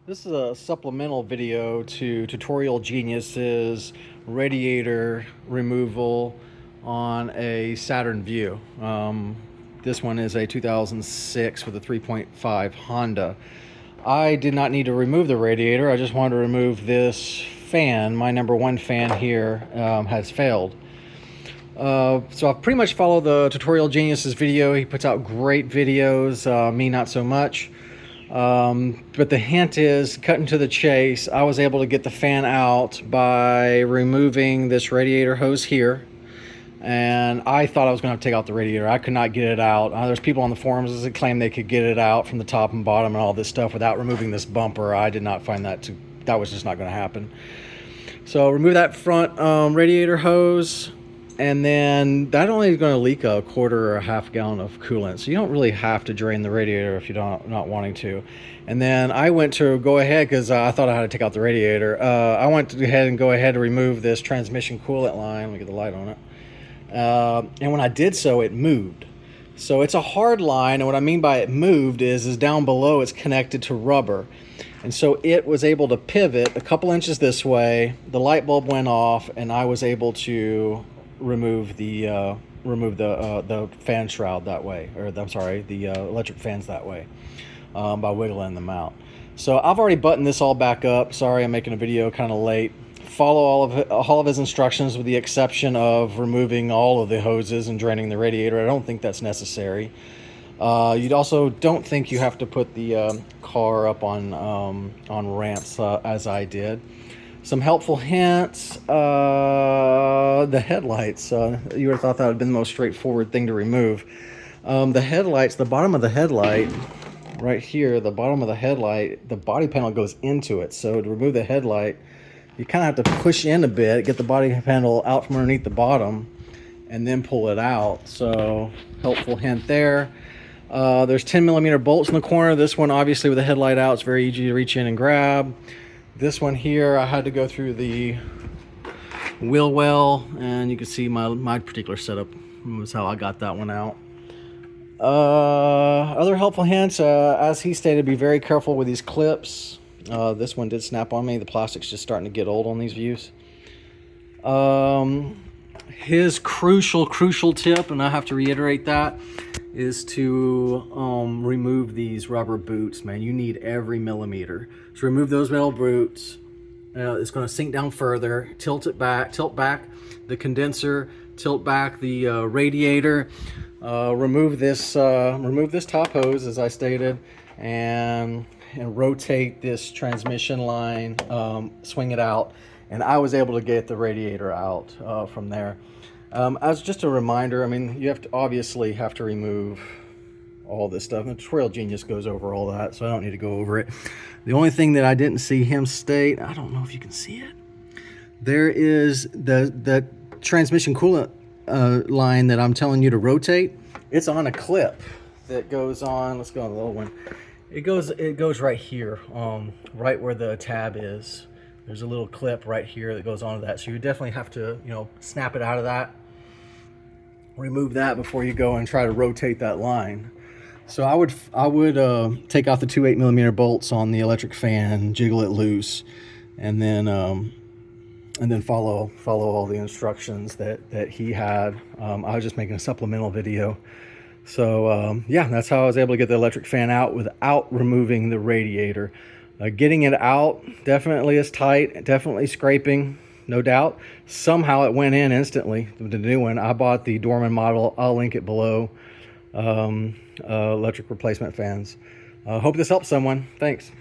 This is a supplemental video to Tutorial Genius's radiator removal on a Saturn View. This one is a 2006 with a 3.5 Honda. I did not need to remove the radiator. I just wanted to remove this fan. My number one fan here has failed. So I've pretty much followed the Tutorial Genius's video. He puts out great videos, me not so much. But the hint is, cutting to the chase, I was able to get the fan out by removing this radiator hose here. And I thought I was going to have to take out the radiator. I could not get it out. There's people on the forums that claim they could get it out from the top and bottom and all this stuff without removing this bumper. I did not find that was just not going to happen. So remove that front radiator hose. And then that only is going to leak a quarter or a half gallon of coolant. So you don't really have to drain the radiator if you're not wanting to. And then I went to go ahead, because I thought I had to take out the radiator. I went to ahead and go ahead to remove this transmission coolant line. Let me get the light on it. And when I did so, it moved. So it's a hard line. And what I mean by it moved is down below it's connected to rubber. And so it was able to pivot a couple inches this way. The light bulb went off and I was able to remove the fan shroud that way, or I'm sorry, the electric fans that way, by wiggling them out. So I've already buttoned this all back up. Sorry, I'm making a video kind of late. Follow all of his instructions with the exception of removing all of the hoses and draining the radiator. I don't think that's necessary. You also don't think you have to put the car up on ramps as I did. Some helpful hints. The headlights. You would have thought that would have been the most straightforward thing to remove. The headlights, the bottom of the headlight, right here, the bottom of the headlight, the body panel goes into it. So to remove the headlight, you kind of have to push in a bit, get the body panel out from underneath the bottom, and then pull it out. So helpful hint there. There's 10mm bolts in the corner. This one, obviously, with the headlight out, it's very easy to reach in and grab. This one here, I had to go through the wheel well, and you can see my particular setup was how I got that one out. Other helpful hints, as he stated, be very careful with these clips. This one did snap on me. The plastic's just starting to get old on these views. His crucial tip, and I have to reiterate that, is to remove these rubber boots, man. You need every millimeter. So remove those metal boots. It's going to sink down further. Tilt back the condenser, tilt back the radiator. Remove this top hose, as I stated, and rotate this transmission line, swing it out, and I was able to get the radiator out from there. As just a reminder, I mean, you obviously have to remove all this stuff. And the Tutorial Genius goes over all that, so I don't need to go over it. The only thing that I didn't see him state, I don't know if you can see it, there is the transmission coolant line that I'm telling you to rotate. It's on a clip that goes on. Let's go on the little one. It goes right here, right where the tab is. There's a little clip right here that goes onto that. So you definitely have to, snap it out of that. Remove that before you go and try to rotate that line. So I would take out the two 8mm bolts on the electric fan, jiggle it loose, and then follow all the instructions that he had. I was just making a supplemental video. So yeah, that's how I was able to get the electric fan out without removing the radiator. Getting it out definitely is tight, definitely scraping, no doubt. Somehow it went in instantly, the new one. I bought the Dorman model. I'll link it below. Electric replacement fans. Hope this helps someone. Thanks.